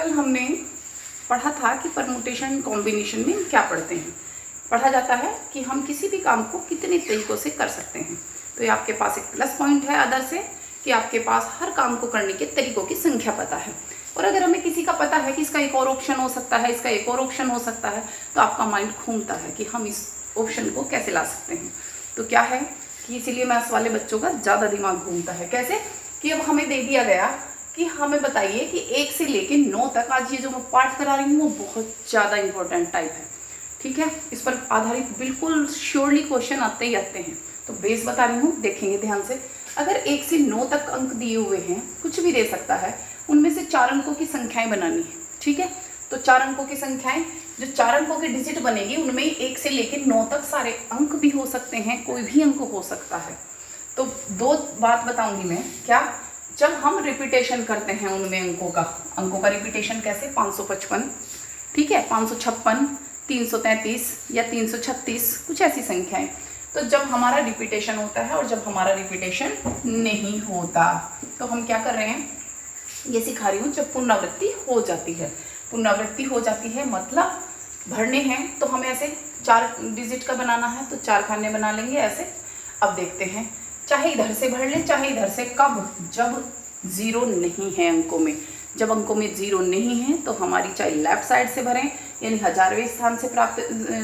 कल हमने पढ़ा था कि परमुटेशन कॉम्बिनेशन में क्या पढ़ते हैं। पढ़ा जाता है कि हम किसी भी काम को कितने तरीक़ों से कर सकते हैं। तो ये आपके पास एक प्लस पॉइंट है अदर से कि आपके पास हर काम को करने के तरीक़ों की संख्या पता है। और अगर हमें किसी का पता है कि इसका एक और ऑप्शन हो सकता है, इसका एक और ऑप्शन हो सकता है, तो आपका माइंड घूमता है कि हम इस ऑप्शन को कैसे ला सकते हैं। तो क्या है कि इसीलिए मैथ्स वाले बच्चों का ज़्यादा दिमाग घूमता है। कैसे कि अब हमें दे दिया गया कि हमें बताइए कि 1 से लेके 9 तक, आज ये जो मैं पाठ करा रही हूँ वो बहुत ज़्यादा इंपॉर्टेंट टाइप है, ठीक है। इस पर आधारित बिल्कुल श्योरली क्वेश्चन आते ही आते हैं। तो बेस बता रही हूँ, देखेंगे ध्यान से। अगर 1 से 9 तक अंक दिए हुए हैं, कुछ भी दे सकता है, उनमें से 4 अंकों की संख्याएं बनानी है, ठीक है। तो 4 अंकों की संख्याएं, जो 4 अंकों की डिजिट बनेगी उनमें 1 से लेकर 9 तक सारे अंक भी हो सकते हैं, कोई भी अंक हो सकता है। तो 2 बात बताऊंगी मैं। क्या? जब हम रिपीटेशन करते हैं उनमें अंकों का रिपीटेशन कैसे? 555, ठीक है, 556, 333 या 336, कुछ ऐसी संख्याएं। तो जब हमारा रिपीटेशन होता है और जब हमारा रिपीटेशन नहीं होता, तो हम क्या कर रहे हैं, ये सिखा रही हूँ। जब पुनरावृत्ति हो जाती है, पुनरावृत्ति हो जाती है मतलब भरने हैं, तो हमें ऐसे 4 डिजिट का बनाना है, तो 4 खाने बना लेंगे ऐसे। अब देखते हैं, चाहे इधर से भर लें चाहे इधर से। कब? जब 0 नहीं है अंकों में। जब अंकों में 0 नहीं है तो हमारी चाहे लेफ्ट साइड से भरें, यानी हजारवें स्थान से प्राप्त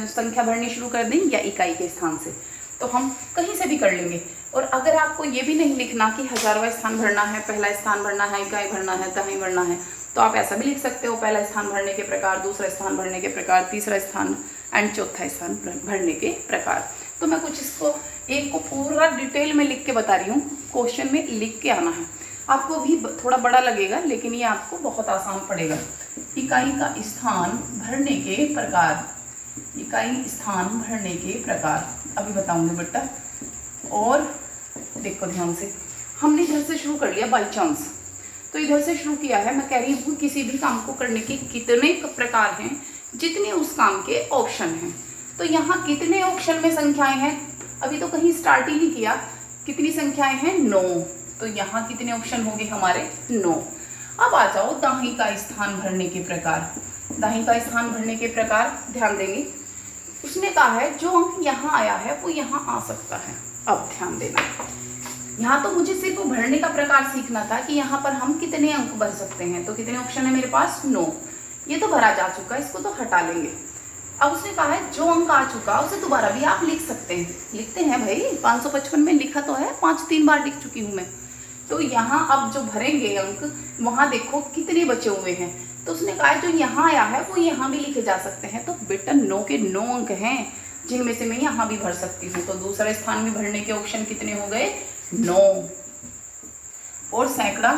संख्या भरनी शुरू कर दें, या इकाई के स्थान से, तो हम कहीं से भी कर लेंगे। और अगर आपको ये भी नहीं लिखना कि हजारवां स्थान भरना है, पहला स्थान भरना है, इकाई भरना है, दहाई भरना है, तो आप ऐसा भी लिख सकते हो, पहला स्थान भरने के प्रकार, दूसरा स्थान भरने के प्रकार, तीसरा स्थान एंड चौथा स्थान भरने के प्रकार। तो मैं कुछ इसको एक को पूरा डिटेल में लिख के बता रही हूँ, क्वेश्चन में लिख के आना है। आपको भी थोड़ा बड़ा लगेगा लेकिन ये आपको बहुत आसान पड़ेगा। इकाई का स्थान भरने के प्रकार, इकाई स्थान भरने के प्रकार अभी बताऊंगी बेटा। और देखो ध्यान से, हमने इधर से शुरू कर लिया बाई चांस, तो इधर से शुरू किया है। मैं कह रही हूँ किसी भी काम को करने के कितने प्रकार हैं, जितने उस काम के ऑप्शन हैं। तो यहाँ कितने ऑप्शन में संख्याएं हैं, अभी तो कहीं स्टार्ट ही नहीं किया। कितनी संख्याएं हैं? 9। तो यहाँ कितने ऑप्शन होंगे हमारे? 9। अब आ जाओ दाहिनी का स्थान भरने के प्रकार। दाहिनी का स्थान भरने के प्रकार ध्यान देंगे, उसने कहा है जो अंक यहाँ आया है वो यहाँ आ सकता है। अब ध्यान देना, यहाँ तो मुझे सिर्फ भरने का प्रकार सीखना था कि यहाँ पर हम कितने अंक भर सकते हैं। तो कितने ऑप्शन है मेरे पास? 9। ये तो भरा जा चुका है, इसको तो हटा लेंगे। अब उसने कहा है जो अंक आ चुका उसे दोबारा भी आप लिख सकते हैं। लिखते हैं भाई, 555 में लिखा तो है, 5-3 बार लिख चुकी हूँ मैं। तो यहाँ अब जो भरेंगे अंक, वहाँ देखो कितने बचे हुए हैं। तो उसने कहा है जो यहाँ आया है वो यहाँ भी लिखे जा सकते हैं। तो बेटा 9 के 9 अंक हैं, जिनमें से मैं यहाँ भी भर सकती हूँ। तो दूसरा स्थान में भरने के ऑप्शन कितने हो गए? 9। और सैकड़ा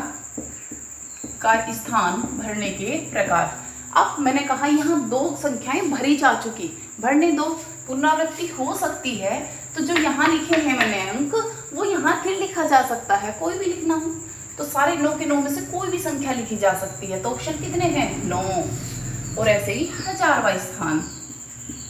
का स्थान भरने के प्रकार। अब मैंने कहा यहाँ 2 संख्याएं भरी जा चुकी, भरने दो, पुनरावृत्ति हो सकती है। तो जो यहाँ लिखे हैं मैंने अंक, वो यहाँ फिर लिखा जा सकता है, कोई भी लिखना हो। तो सारे 9 के 9 में से कोई भी संख्या लिखी जा सकती है। तो ऑप्शन कितने हैं? 9। और ऐसे ही हजारवां स्थान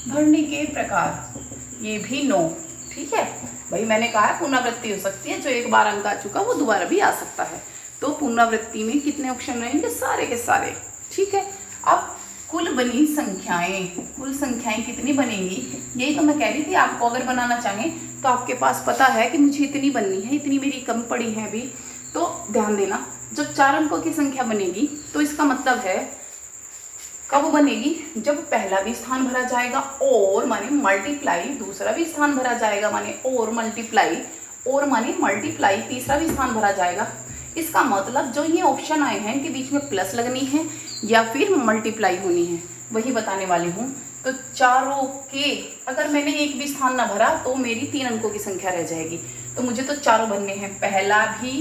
भरने के प्रकार, ये भी 9, ठीक है भाई। मैंने कहा है पुनरावृत्ति हो सकती है, जो एक बार अंक आ चुका वो दोबारा भी आ सकता है। तो पुनरावृत्ति में कितने ऑप्शन रहेंगे? सारे के सारे, ठीक है। अब कुल बनी संख्याएं, कुल संख्याएं कितनी बनेंगी, यही तो मैं कह रही थी। आपको अगर बनाना चाहें तो आपके पास पता है कि मुझे इतनी बननी है, इतनी मेरी कम पड़ी है अभी। तो ध्यान देना, जब 4 अंकों की संख्या बनेगी तो इसका मतलब है कब बनेगी? जब पहला भी स्थान भरा जाएगा और माने मल्टीप्लाई, दूसरा भी स्थान भरा जाएगा माने और मल्टीप्लाई, और माने मल्टीप्लाई, तीसरा भी स्थान भरा जाएगा। इसका मतलब जो ये ऑप्शन आए हैं इनके बीच में प्लस लगनी है या फिर मल्टीप्लाई होनी है, वही बताने वाली हूँ। तो चारों के अगर मैंने एक भी स्थान ना भरा तो मेरी 3 अंकों की संख्या रह जाएगी। तो मुझे तो चारों भरने हैं, पहला भी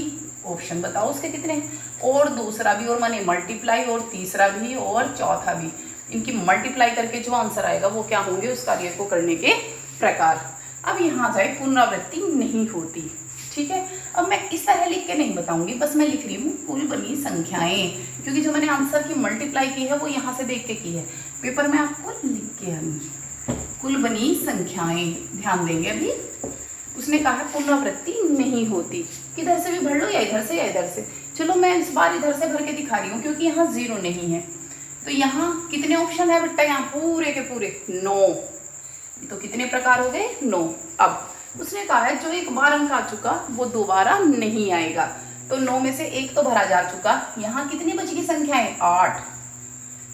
ऑप्शन बताओ उसके कितने हैं, और दूसरा भी, और माने मल्टीप्लाई, और तीसरा भी, और चौथा भी। इनकी मल्टीप्लाई करके जो आंसर आएगा वो क्या होंगे? उस कार्य को करने के प्रकार। अब यहाँ जाए पुनरावृत्ति नहीं होती, ठीक है। अब मैं इस तरह लिख के नहीं बताऊंगी, बस मैं लिख रही हूँ कुल बनी संख्याएं, क्योंकि जो मैंने आंसर की मल्टीप्लाई की है वो यहाँ से देख के की है, पेपर में आपको लिख के आनी। कुल बनी संख्याएं ध्यान देंगे। अभी उसने कहा पुनरावृत्ति नहीं होती, किधर से भी भर लो, या इधर से या इधर से। चलो मैं इस बार इधर से भर के दिखा रही हूँ क्योंकि यहाँ 0 नहीं है। तो यहाँ कितने ऑप्शन है बेटा, यहाँ पूरे के पूरे 9। तो कितने प्रकार हो गए, 9। अब उसने कहा है जो एक बार अंक आ चुका वो दोबारा नहीं आएगा, तो 9 में से एक तो भरा जा चुका। यहाँ कितनी बची संख्या है, 8।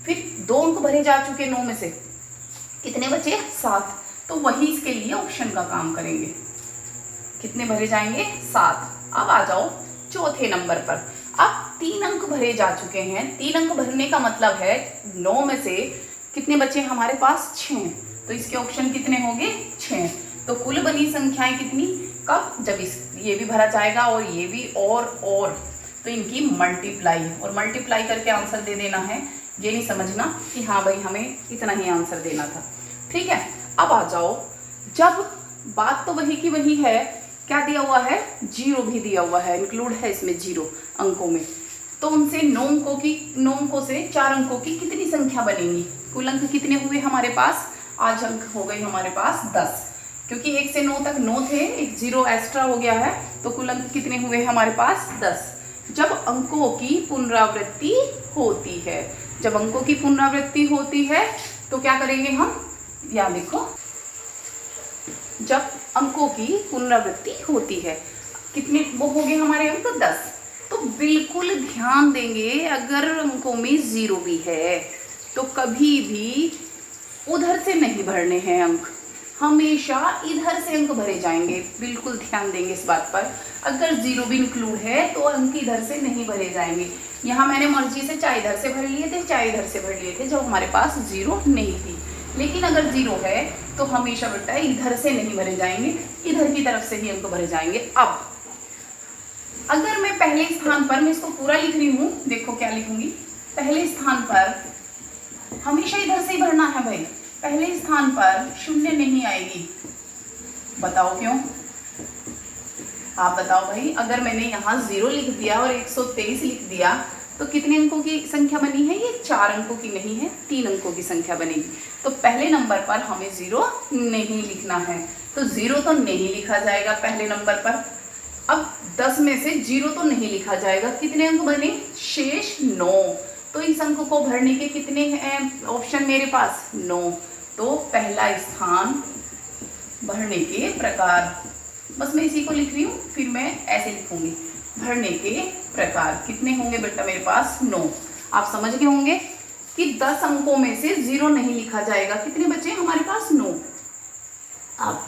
फिर 2 अंक भरे जा चुके 9 में से, कितने बचे, 7। तो वही इसके लिए ऑप्शन का काम करेंगे, कितने भरे जाएंगे, 7। अब आ जाओ चौथे नंबर पर। अब 3 अंक भरे जा चुके हैं। 3 अंक भरने का मतलब है 9 में से कितने बचे हमारे पास, 6। तो इसके ऑप्शन कितने होंगे, 6। तो कुल बनी संख्याएं कितनी, कब, जब ये भी भरा जाएगा और ये भी और तो इनकी मल्टीप्लाई, और मल्टीप्लाई करके आंसर दे देना है। ये नहीं समझना कि हाँ भाई हमें इतना ही आंसर देना था, ठीक है। अब आ जाओ, जब बात तो वही की वही है, क्या दिया हुआ है, 0 भी दिया हुआ है, इंक्लूड है इसमें 0 अंकों में। तो उनसे 9 अंकों से 4 अंकों की कितनी संख्या बनेगी, कुल अंक कितने हुए हमारे पास, आज अंक हो गए हमारे पास 10, क्योंकि 1 से 9 तक 9 थे, एक 0 एक्स्ट्रा हो गया है, तो कुल अंक कितने हुए हमारे पास, 10। जब अंकों की पुनरावृत्ति होती है, जब अंकों की पुनरावृत्ति होती है तो क्या करेंगे हम, या देखो, जब अंकों की पुनरावृत्ति होती है, कितने वो हो गए हमारे अंक, 10। तो बिल्कुल ध्यान देंगे, अगर अंकों में 0 भी है तो कभी भी उधर से नहीं भरने हैं अंक, हमेशा इधर से अंक भरे जाएंगे। बिल्कुल ध्यान देंगे इस बात पर, अगर 0 भी इंक्लूड है तो अंक इधर से नहीं भरे जाएंगे। यहाँ मैंने मर्जी से चाहे इधर से भर लिए थे चाहे इधर से भर लिए थे जब हमारे पास 0 नहीं थी, लेकिन अगर 0 है तो हमेशा बेटा इधर से नहीं भरे जाएंगे, इधर की तरफ से ही अंक भरे जाएंगे। अब अगर मैं पहले स्थान पर, मैं इसको पूरा लिख रही हूँ, देखो क्या लिखूंगी, पहले स्थान पर हमेशा इधर से ही भरना है भाई, पहले स्थान पर 0 नहीं आएगी, बताओ क्यों, आप बताओ भाई। अगर मैंने यहाँ 0 लिख दिया और 123 लिख दिया तो कितने अंकों की संख्या बनी है, ये 4 अंकों की नहीं है, 3 अंकों की संख्या बनेगी। तो पहले नंबर पर हमें 0 नहीं लिखना है, तो 0 तो नहीं लिखा जाएगा पहले नंबर पर। अब 10 में से 0 तो नहीं लिखा जाएगा, कितने अंक बने, शेष 9। तो इस अंक को भरने के कितने हैं ऑप्शन मेरे पास, 9। तो पहला स्थान भरने के प्रकार, बस मैं इसी को लिख रही हूँ, फिर मैं ऐसे लिखूंगी, भरने के प्रकार कितने होंगे बेटा मेरे पास, 9। आप समझ गए होंगे कि 10 अंकों में से 0 नहीं लिखा जाएगा, कितने बचे हमारे पास, 9। अब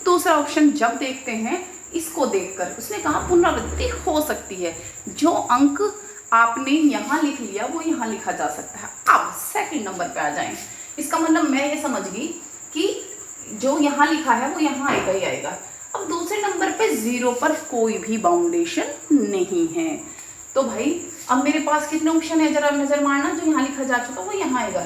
दूसरा ऑप्शन जब देखते हैं, इसको देखकर उसने कहा पुनरावृत्ति हो सकती है, जो अंक आपने यहाँ लिख लिया वो यहाँ लिखा जा सकता है। अब सेकंड नंबर पे आ जाएं, इसका मतलब मैं ये समझ गई कि जो यहाँ लिखा है वो यहाँ आएगा ही आएगा। अब दूसरे नंबर पे 0 पर कोई भी बाउंडेशन नहीं है, तो भाई अब मेरे पास कितने ऑप्शन है, जरा नजर मारना, जो यहाँ लिखा जा चुका वो यहाँ आएगा।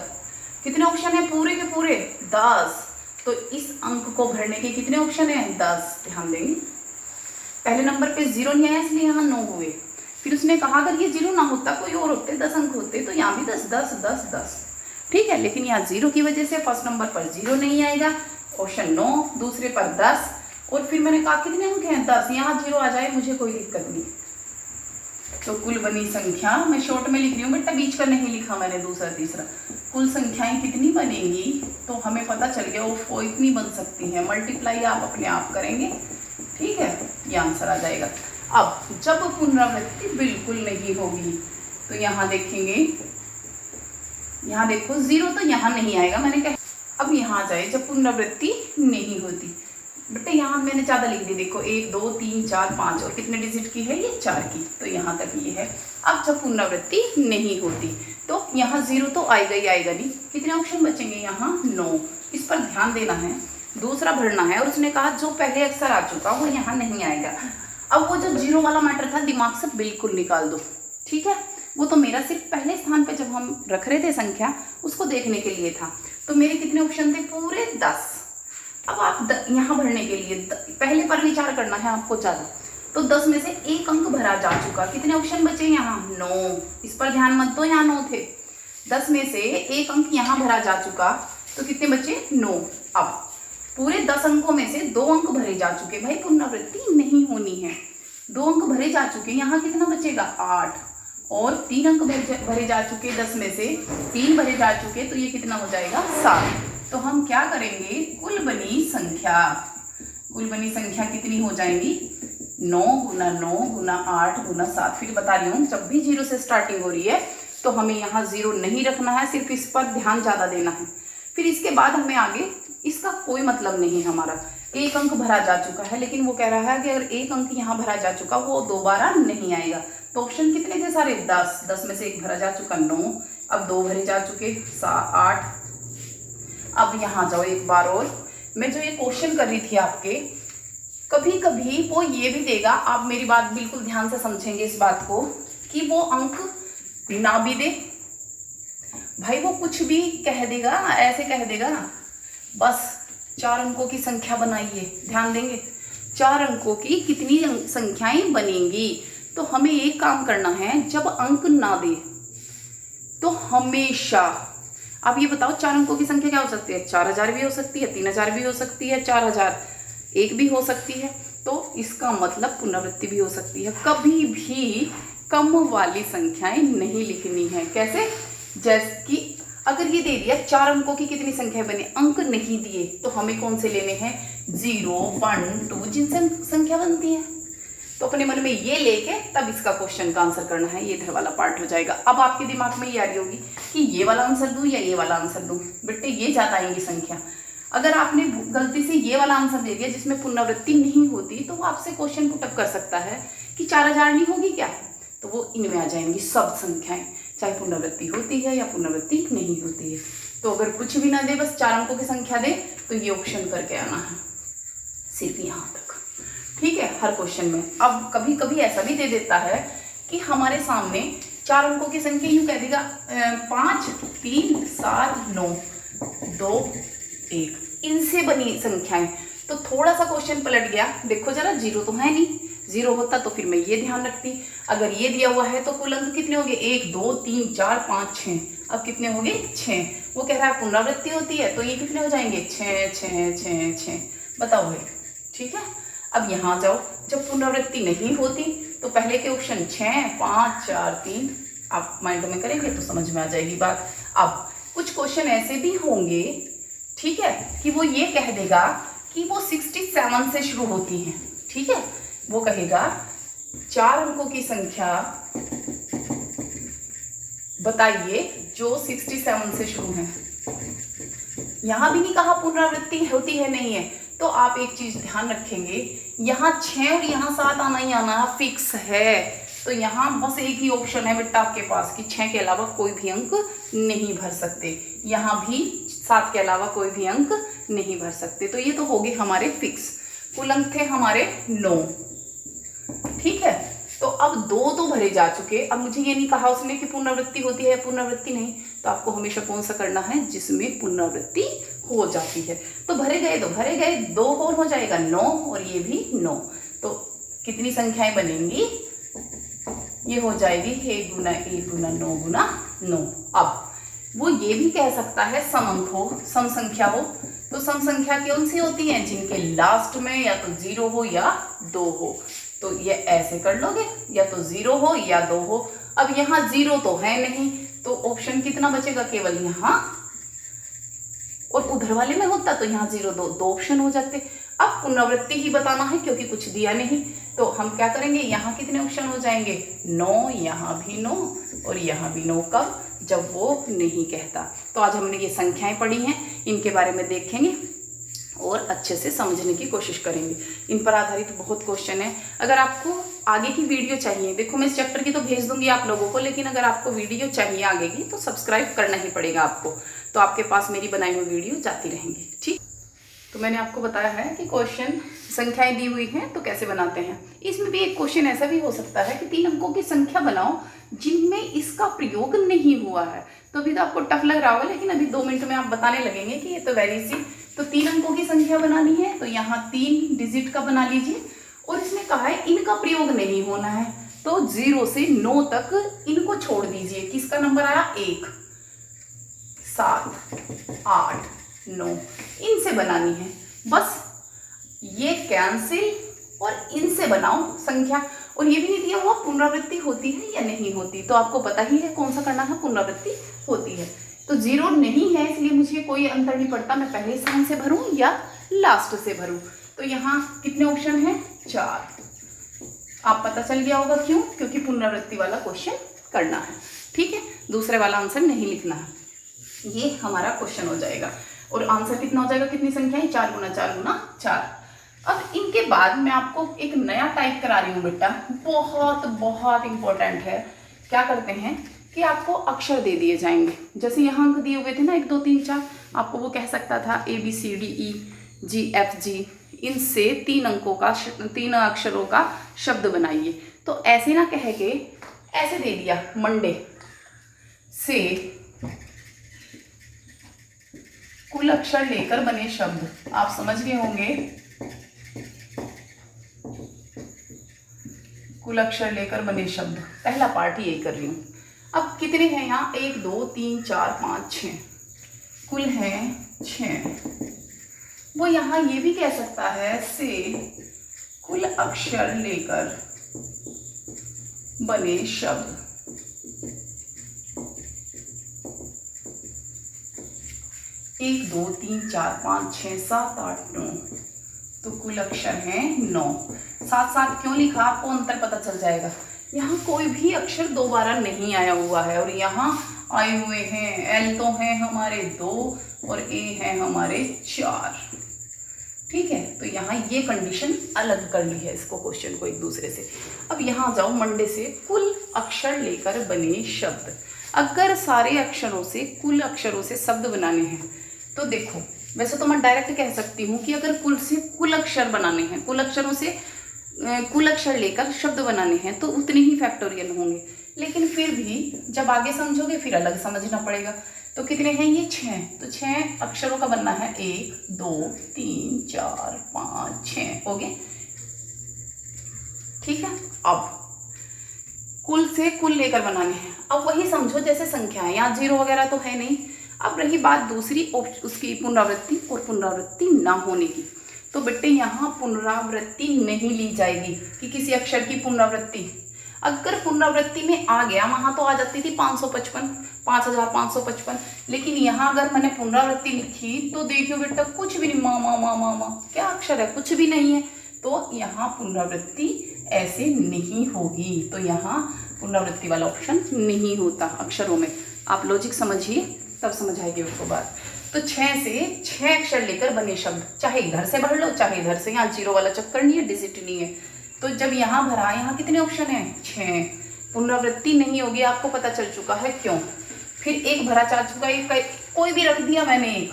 कितने ऑप्शन है, पूरे के पूरे 10। तो इस अंक को भरने के कितने ऑप्शन है, 10। ध्यान देंगे, पहले नंबर पे 0 नहीं आया इसलिए यहाँ 9 हुए। फिर उसने कहा अगर ये 0 ना होता, कोई और होते 10 अंक होते, तो यहाँ भी 10 10 10 10, ठीक है। लेकिन यहाँ 0 की वजह से फर्स्ट नंबर पर 0 नहीं आएगा, ऑप्शन 9, दूसरे पर 10, और फिर मैंने कहा कितने अंक हैं, 10, यहाँ 0 आ जाए मुझे कोई दिक्कत नहीं। तो कुल बनी संख्या, मैं शॉर्ट में लिख रही हूँ बेटा, बीच का नहीं लिखा मैंने दूसरा तीसरा। कुल संख्याएं कितनी बनेंगी तो हमें पता चल गया, वो इतनी बन सकती हैं, मल्टीप्लाई आप अपने आप करेंगे, ठीक है, ये आंसर आ जाएगा। अब जब पुनरावृत्ति बिल्कुल नहीं होगी तो यहाँ देखेंगे, यहाँ देखो 0 तो यहाँ नहीं आएगा, मैंने कहा। अब यहाँ आ जाए जब पुनरावृत्ति नहीं होती, बेटा यहाँ मैंने ज़्यादा लिख दी, देखो 1 2 3 4 5, और कितने डिजिट की है ये, 4 की, तो यहाँ तक ये है। अब जब पुनरावृत्ति नहीं होती तो यहाँ 0 तो आएगा ही आएगा नहीं, कितने ऑप्शन बचेंगे, यहाँ 9। इस पर ध्यान देना है, दूसरा भरना है, और उसने कहा जो पहले अक्षर आ चुका वो यहाँ नहीं आएगा। अब वो जो 0 वाला मैटर था दिमाग से बिल्कुल निकाल दो, ठीक है, वो तो मेरा सिर्फ पहले स्थान पे जब हम रख रहे थे संख्या उसको देखने के लिए था। तो मेरे कितने ऑप्शन थे, पूरे 10। अब आप यहाँ भरने के लिए पहले पर विचार करना है आपको ज़्यादा, तो 10 में से एक अंक भरा जा चुका, कितने ऑप्शन बचे यहाँ, 9। इस पर ध्यान मत दो, यहाँ 9 थे, 10 में से एक अंक यहाँ भरा जा चुका, तो कितने बचे, 9। अब पूरे 10 अंकों में से 2 अंक भरे जा चुके, भाई पुनरावृत्ति नहीं होनी है, 2 अंक भरे जा चुके, यहाँ कितना बचेगा, 8, और 3 अंक भरे जा चुके, 10 में से 3 भरे जा चुके, तो ये कितना हो जाएगा 7। तो हम क्या करेंगे, कुल बनी संख्या कितनी हो जाएंगी, 9 गुना 9 गुना 8 गुना 7। फिर बता रही हूँ, जब भी 0 से स्टार्टिंग हो रही है तो हमें यहाँ 0 नहीं रखना है, सिर्फ इस पर ध्यान ज़्यादा देना है। फिर इसके बाद हमें आगे, इसका कोई मतलब नहीं, हमारा 1 अंक भरा जा चुका है, लेकिन वो कह रहा है कि अगर 1 अंक यहाँ भरा जा चुका वो दोबारा नहीं आएगा। तो ऑप्शन कितने थे सारे, 10 में से 1 भरा जा चुका 9, अब 2 भरे जा चुके 8। अब यहाँ जाओ एक बार और, मैं जो ये क्वेश्चन कर रही थी आपके, कभी कभी वो ये भी देगा, आप मेरी बात बिल्कुल ध्यान से समझेंगे इस बात को, कि वो अंक ना भी दे, भाई वो कुछ भी कह देगा, ऐसे कह देगा बस 4 अंकों की संख्या बनाइए। ध्यान देंगे 4 अंकों की कितनी संख्याएं बनेंगी। तो हमें एक काम करना है, जब अंक ना दे तो हमेशा, आप ये बताओ 4 अंकों की संख्या क्या हो सकती है, 4000 भी हो सकती है, 3000 भी हो सकती है, 4001 भी हो सकती है। तो इसका मतलब पुनरावृत्ति भी हो सकती है। कभी भी कम वाली संख्याएं नहीं लिखनी है। कैसे, जैसे कि अगर ये दे दिया 4 अंकों की कितनी संख्या बने, अंक नहीं दिए, तो हमें कौन से लेने हैं, 0 1 2 जिनसे संख्या बनती है। तो अपने मन में ये लेके तब इसका क्वेश्चन का आंसर करना है। ये इधर वाला पार्ट हो जाएगा। अब आपके दिमाग में ये आ रही होगी कि ये वाला आंसर दूं या ये वाला आंसर दूं। बेटे ये ज्यादा आएंगी संख्या। अगर आपने गलती से ये वाला आंसर दे दिया जिसमें पुनरावृत्ति नहीं होती, तो वो आपसे क्वेश्चन पुटअप कर सकता है कि 4000 नहीं होगी क्या, तो वो इनमें आ जाएंगी सब संख्याएं, चाहे पुनरावृत्ति होती है या पुनरावृत्ति नहीं होती है। तो अगर कुछ भी ना दे, बस 4 अंकों की संख्या दे, तो ये ऑप्शन करके आना है, सिर्फ यहाँ तक। ठीक है, हर क्वेश्चन में। अब कभी कभी ऐसा भी दे देता है कि हमारे सामने 4 अंकों की संख्या यूं कह देगा 5 3 7 9 2 1, इनसे बनी संख्याएं। तो थोड़ा सा क्वेश्चन पलट गया, देखो जरा 0 तो है नहीं, 0 होता तो फिर मैं ये ध्यान रखती। अगर ये दिया हुआ है तो कुल अंक कितने हो गए, 1 2 3 4 5 6। अब कितने हो गए, 6। वो कह रहा है पुनरावृत्ति होती है, तो ये कितने हो जाएंगे, 6 6 6 6। बताओ भाई, ठीक है। अब यहाँ जाओ, जब पुनरावृत्ति नहीं होती तो पहले के ऑप्शन 6 5 4 3, आप माइंड में करेंगे तो समझ में आ जाएगी बात। अब कुछ क्वेश्चन ऐसे भी होंगे, ठीक है, कि वो ये कह देगा कि वो 67 से शुरू होती है। ठीक है, वो कहेगा 4 अंकों की संख्या बताइए जो 67 से शुरू है। यहां भी नहीं कहा पुनरावृत्ति होती है नहीं है। तो आप एक चीज ध्यान रखेंगे, यहाँ 6 और यहाँ 7 आना ही आना फिक्स है। तो यहाँ बस एक ही ऑप्शन है बेटा आपके पास कि 6 के अलावा कोई भी अंक नहीं भर सकते। यहाँ भी 7 के अलावा कोई भी अंक नहीं भर सकते। तो ये तो हो गए हमारे फिक्स। कुल अंक थे हमारे 9। ठीक है, तो अब 2 तो भरे जा चुके। अब मुझे ये नहीं कहा उसने कि पुनरावृत्ति होती है या पुनरावृत्ति नहीं, तो आपको हमेशा कौन सा करना है, जिसमें पुनरावृत्ति हो जाती है। तो भरे गए तो भरे गए, 2 और हो जाएगा 9 और ये भी 9। तो कितनी संख्याएं बनेंगी, ये हो जाएगी 1 गुना 1 गुना 9 गुना 9। अब वो ये भी कह सकता है सम अंक हो, सम संख्या हो। तो सम संख्या कौन सी होती है, जिनके लास्ट में या तो 0 हो या 2 हो। तो ये ऐसे कर लोगे, या तो 0 हो या 2 हो। अब यहाँ 0 तो है नहीं, तो ऑप्शन कितना बचेगा, केवल यहाँ, और उधर वाले में होता तो यहाँ 0 दो ऑप्शन हो जाते। अब पुनरावृत्ति ही बताना है क्योंकि कुछ दिया नहीं, तो हम क्या करेंगे, यहाँ कितने ऑप्शन हो जाएंगे, 9, यहाँ भी 9 और यहाँ भी 9। कब, जब वो नहीं कहता। तो आज हमने ये संख्याएं पढ़ी हैं, इनके बारे में देखेंगे और अच्छे से समझने की कोशिश करेंगे। इन पर आधारित बहुत क्वेश्चन है। अगर आपको आगे की वीडियो चाहिए, देखो मैं इस चैप्टर की तो भेज दूंगी आप लोगों को, लेकिन अगर आपको वीडियो चाहिए आगे की तो सब्सक्राइब करना ही पड़ेगा आपको। तो आपके पास मेरी बनाई हुई वीडियो जाती रहेंगी। ठीक, तो मैंने आपको बताया है कि क्वेश्चन संख्याएं दी हुई हैं तो कैसे बनाते हैं। इसमें भी एक क्वेश्चन ऐसा भी हो सकता है कि 3 अंकों की संख्या बनाओ जिनमें इसका प्रयोग नहीं हुआ है। तो अभी तो आपको टफ लग रहा होगा, लेकिन अभी 2 मिनट में आप बताने लगेंगे कि ये तो वेरी सी। तो 3 अंकों की संख्या बनानी है, तो यहाँ 3 डिजिट का बना लीजिए। और इसमें कहा है इनका प्रयोग नहीं होना है, तो 0 से 9 तक इनको छोड़ दीजिए। किसका नंबर आया, 1 7 8 9, इनसे बनानी है। बस ये कैंसिल और इनसे बनाओ संख्या। और ये भी नहीं दिया हुआ पुनरावृत्ति होती है या नहीं होती, तो आपको पता ही है कौन सा करना है, पुनरावृत्ति होती है। तो 0 नहीं है, इसलिए मुझे कोई अंतर नहीं पड़ता मैं पहले स्थान से भरूं या लास्ट से भरूं। तो यहाँ कितने ऑप्शन हैं, 4। आप पता चल गया होगा क्यों, क्योंकि पुनरावृत्ति वाला क्वेश्चन करना है। ठीक है, दूसरे वाला आंसर नहीं लिखना है। ये हमारा क्वेश्चन हो जाएगा। और आंसर कितना हो जाएगा, कितनी संख्या है, 4 गुना 4 गुना 4। अब इनके बाद मैं आपको एक नया टाइप करा रही हूँ बेटा, बहुत बहुत इंपॉर्टेंट है। क्या करते हैं कि आपको अक्षर दे दिए जाएंगे, जैसे यहाँ अंक दिए हुए थे ना 1 2 3 4, आपको वो कह सकता था ABCDEGFG, इनसे 3 अंकों का 3 अक्षरों का शब्द बनाइए। तो ऐसे ना कह के ऐसे दे दिया, मंडे से कुल अक्षर लेकर बने शब्द, आप समझ गए होंगे, कुल अक्षर लेकर बने शब्द, पहला पार्ट यही कर रही हूँ। अब कितने हैं यहाँ, 1 2 3 4 5 6, कुल हैं 6। वो यहाँ ये भी कह सकता है से कुल अक्षर लेकर बने शब्द। एक 2 3 4 5 6 7 8 9, तो कुल अक्षर हैं 9। साथ साथ क्यों लिखा, आपको अंतर पता चल जाएगा। यहाँ कोई भी अक्षर दोबारा नहीं आया हुआ है, और यहाँ आए हुए हैं, एल तो हैं हमारे 2 और ए हैं हमारे 4। ठीक है, तो यहाँ ये कंडीशन अलग कर ली है इसको, क्वेश्चन को एक दूसरे से। अब यहाँ जाओ, मंडे से कुल अक्षर लेकर बने शब्द। अगर सारे अक्षरों से, कुल अक्षरों से शब्द बनाने हैं, तो देखो वैसे तो मैं डायरेक्ट कह सकती हूँ कि अगर कुल से कुल अक्षर बनाने हैं, कुल अक्षरों से कुल अक्षर लेकर शब्द बनाने हैं, तो उतने ही फैक्टोरियल होंगे। लेकिन फिर भी जब आगे समझोगे फिर अलग समझना पड़ेगा। तो कितने हैं ये, 6। तो 6 अक्षरों का बनना है, 1 2 3 4 5 6 हो गए। ठीक है, अब कुल से कुल लेकर बनाने हैं। अब वही समझो जैसे संख्या है, यहाँ 0 वगैरह तो है नहीं। अब रही बात दूसरी, उसकी पुनरावृत्ति और पुनरावृत्ति ना होने की, तो बेटे यहाँ पुनरावृत्ति नहीं ली जाएगी कि किसी अक्षर की पुनरावृत्ति। अगर पुनरावृत्ति में आ गया, वहाँ तो आ जाती थी 555 5555, लेकिन यहाँ अगर मैंने पुनरावृत्ति लिखी तो देखियो बेटा कुछ भी नहीं, मा क्या अक्षर है, कुछ भी नहीं है। तो यहाँ पुनरावृत्ति ऐसे नहीं होगी, तो यहाँ पुनरावृत्ति वाला ऑप्शन नहीं होता अक्षरों में। आप लॉजिक समझिए, तब समझ आएगी उसको बात। तो 6 से 6 अक्षर लेकर बने शब्द, चाहे इधर से भर लो चाहे इधर से, यहाँ 0 वाला चक्कर नहीं है, डिजिट नहीं है। तो जब यहाँ भरा, यहाँ कितने ऑप्शन हैं, 6। पुनरावृत्ति नहीं होगी, आपको पता चल चुका है क्यों। फिर 1 भरा जा चुका है, कोई भी रख दिया मैंने 1,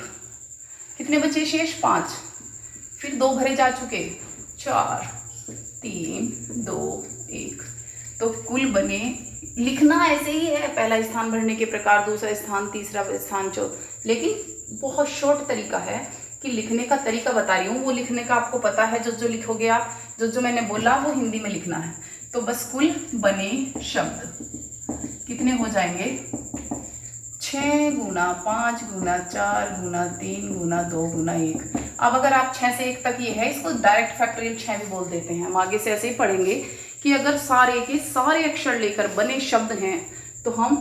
कितने बचे शेष, 5। फिर 2 भरे जा चुके, 4 3 2 1। तो कुल बने, लिखना ऐसे ही है, पहला स्थान भरने के प्रकार, दूसरा स्थान, तीसरा स्थान, चौथा। लेकिन बहुत शॉर्ट तरीका है कि लिखने का तरीका बता रही हूँ, वो लिखने का आपको पता है, जो लिखोगे आप, जो मैंने बोला वो हिंदी में लिखना है। तो बस कुल बने शब्द कितने हो जाएंगे, 6 गुना 5 गुना 4 गुना 3 गुना 2 गुना 1। अब अगर आप 6 से 1 तक ये है, इसको डायरेक्ट फैक्टोरियल 6 भी बोल देते हैं। हम आगे से ऐसे ही पढ़ेंगे कि अगर सारे के सारे अक्षर लेकर बने शब्द हैं तो हम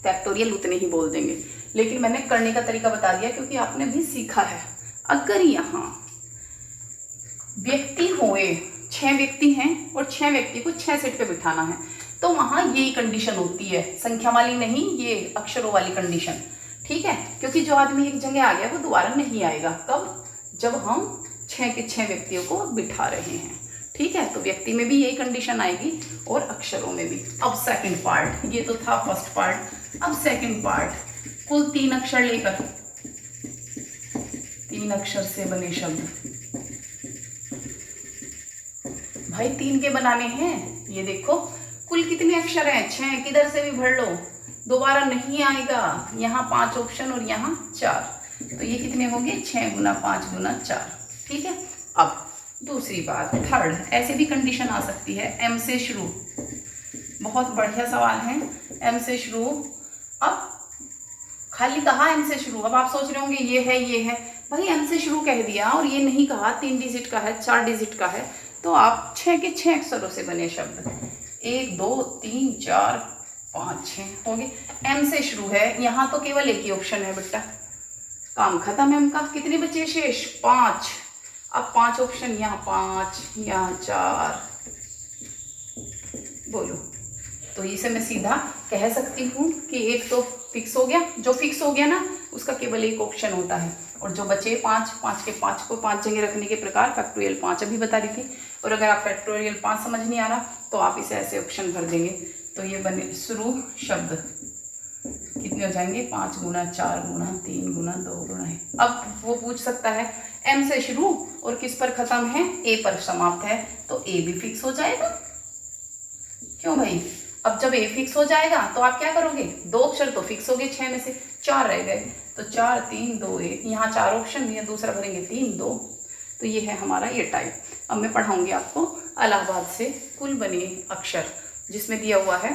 फैक्टोरियल उतने ही बोल देंगे। लेकिन मैंने करने का तरीका बता दिया क्योंकि आपने भी सीखा है। अगर यहाँ व्यक्ति हुए, 6 व्यक्ति हैं और 6 व्यक्ति को 6 सीट पे बिठाना है, तो वहाँ यही कंडीशन होती है, संख्या वाली नहीं, ये अक्षरों वाली कंडीशन। ठीक है, क्योंकि जो आदमी एक जगह आ गया वो दोबारा नहीं आएगा। कब, जब हम 6 के 6 व्यक्तियों को बिठा रहे हैं। ठीक है, तो व्यक्ति में भी यही कंडीशन आएगी और अक्षरों में भी। अब सेकंड पार्ट, ये तो था फर्स्ट पार्ट। अब सेकंड पार्ट, कुल 3 अक्षर लेकर 3 अक्षर से बने शब्द। भाई 3 के बनाने हैं, ये देखो कुल कितने अक्षर हैं, 6, किधर से भी भर लो, दोबारा नहीं आएगा। यहाँ 5 ऑप्शन और यहाँ 4, तो ये कितने हो गए, 6 गुना 5 गुना 4। ठीक है, अब दूसरी बात, थर्ड, ऐसे भी कंडीशन आ सकती है, एम से शुरू। बहुत बढ़िया सवाल है, एम से शुरू। अब खाली कहा एम से शुरू, अब आप सोच रहे होंगे ये है भाई एम से शुरू कह दिया और ये नहीं कहा 3 डिजिट का है, 4 डिजिट का है, तो आप 6 के 6 अक्षरों से बने शब्द, 1 2 3 4 5 6 हो गए। एम से शुरू है, यहाँ तो केवल एक ही ऑप्शन है बेटा, काम खत्म है एम का। कितने बचे शेष? 5। अब 5 ऑप्शन, यहाँ 5, यहाँ 4, बोलो। तो इसे मैं सीधा कह सकती हूँ कि एक तो फिक्स हो गया, जो फिक्स हो गया ना उसका केवल एक ऑप्शन होता है, और जो बचे 5, 5 के 5 को 5 जगह रखने के प्रकार फैक्टोरियल 5 अभी बता रही थी। और अगर आप फैक्टोरियल 5 समझ नहीं आ रहा तो आप इसे ऐसे ऑप्शन भर देंगे, तो ये बने शुरू शब्द कितने हो जाएंगे? 5 गुना 4 गुना 3 गुना 2 गुना 1। अब वो पूछ सकता है एम से शुरू और किस पर खत्म है? ए पर समाप्त है, तो ए भी फिक्स हो जाएगा। क्यों भाई? अब जब ए फिक्स हो जाएगा तो आप क्या करोगे? 2 अक्षर तो फिक्स हो गए, 6 में से 4 रह गए, तो 4 3 2 1, यहाँ 4 ऑप्शन, ये दूसरा भरेंगे 3 2। तो ये है हमारा ये टाइप। अब मैं पढ़ाऊंगी आपको इलाहाबाद से कुल बने अक्षर, जिसमें दिया हुआ है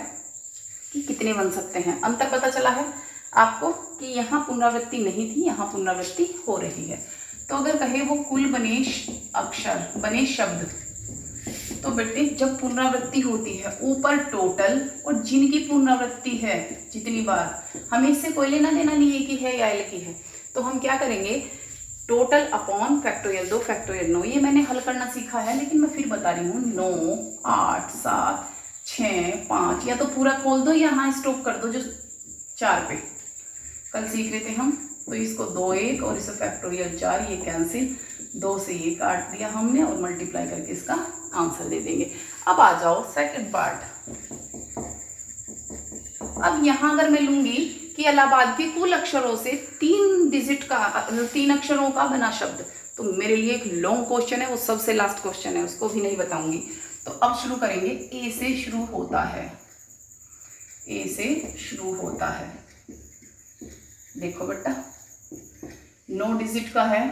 कि कितने बन सकते हैं। अंतर पता चला है आपको कि यहाँ पुनरावृत्ति नहीं थी, यहाँ पुनरावृत्ति हो रही है। तो अगर कहे वो कुल बने अक्षर, बने शब्द, तो बेटे जब पुनरावृत्ति होती है ऊपर टोटल और जिनकी पुनरावृत्ति है जितनी बार, हमें इससे कोई लेना देना नहीं है कि है या एल की है, तो हम क्या करेंगे? Total upon factorial 2 factorial 9। ये मैंने हल करना सीखा है, लेकिन मैं फिर बता रही हूँ। 9 8 7 6 5, या तो पूरा खोल दो या हाँ स्टॉप कर दो जो 4 पे कल सीख रहे थे हम। तो इसको 2 1 और इसे फैक्टोरियल 4, ये कैंसिल, 2 से ये काट दिया हमने और मल्टीप्लाई करके इसका आंसर दे देंगे। अब आ जाओ सेकंड पार्ट। अब यहाँ अगर मैं लूंगी कि इलाहाबाद के कुल अक्षरों से 3 डिजिट का, 3 अक्षरों का बना शब्द, तो मेरे लिए एक लॉन्ग क्वेश्चन है, वो सबसे लास्ट क्वेश्चन है, उसको भी नहीं बताऊंगी। तो अब शुरू करेंगे। ए से शुरू होता है, ए से शुरू होता है। देखो बेटा 9 डिजिट का है,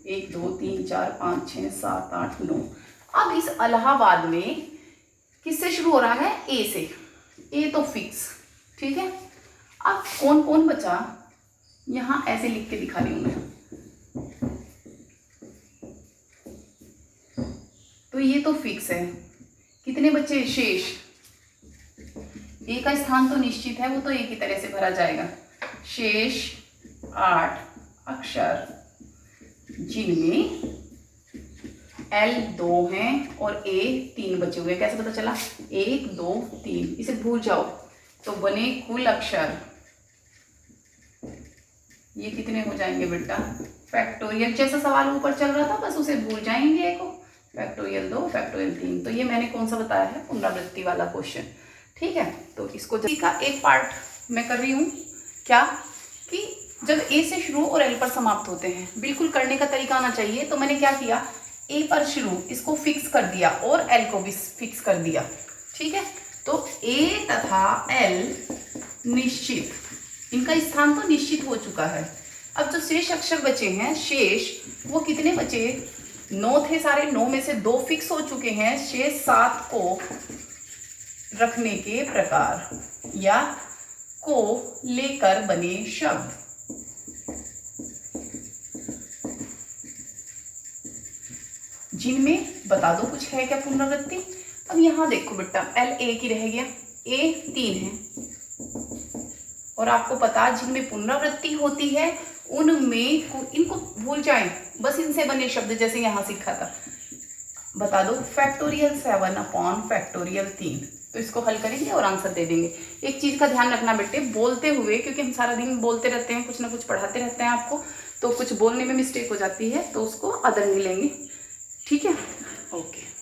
1 2 3 4 5 6 7 8 9। अब इस इलाहाबाद में किससे शुरू हो रहा है? ए से। ए तो फिक्स, ठीक है। अब कौन कौन बचा? यहां ऐसे लिख के दिखा रही हूं मैं। तो ये तो फिक्स है। कितने बचे शेष? ए का स्थान तो निश्चित है, वो तो एक ही तरह से भरा जाएगा। शेष 8 अक्षर जिनमें L 2 हैं और A 3 बचे हुए हैं। कैसे पता चला? 1 2 3, इसे भूल जाओ। तो बने कुल अक्षर ये कितने हो जाएंगे बेटा? फैक्टोरियल जैसा सवाल ऊपर चल रहा था, बस उसे भूल जाएंगे को। Factorial 2 factorial 3। तो ये मैंने कौन सा बताया है? पुनरावृत्ति वाला क्वेश्चन, ठीक है। तो इसको का एक पार्ट मैं कर रही हूँ, क्या कि जब ए से शुरू और एल पर समाप्त होते हैं, बिल्कुल करने का तरीका आना चाहिए। तो मैंने क्या किया? ए पर शुरू इसको फिक्स कर दिया और एल को भी फिक्स कर दिया, ठीक है। तो ए तथा एल निश्चित, इनका स्थान तो निश्चित हो चुका है। अब जो शेष अक्षर बचे हैं, शेष वो कितने बचे? 9 थे सारे, 9 में से 2 फिक्स हो चुके हैं। शेष 7 को रखने के प्रकार या को लेकर बने शब्द। जिनमें बता दो कुछ है क्या पुनरावृत्ति? अब यहाँ देखो बेटा, एल एक ही रह गया, ए 3 है, और आपको पता जिनमें पुनरावृत्ति होती है उनमें इनको भूल जाएं, बस इनसे बने शब्द जैसे यहाँ सीखा था। बता दो फैक्टोरियल 7 अपॉन फैक्टोरियल 3। तो इसको हल करेंगे और आंसर दे देंगे। एक चीज़ का ध्यान रखना बेटे, बोलते हुए, क्योंकि हम सारा दिन बोलते रहते हैं, कुछ ना कुछ पढ़ाते रहते हैं आपको, तो कुछ बोलने में मिस्टेक हो जाती है, तो उसको अदर नहीं लेंगे, ठीक है। ओके।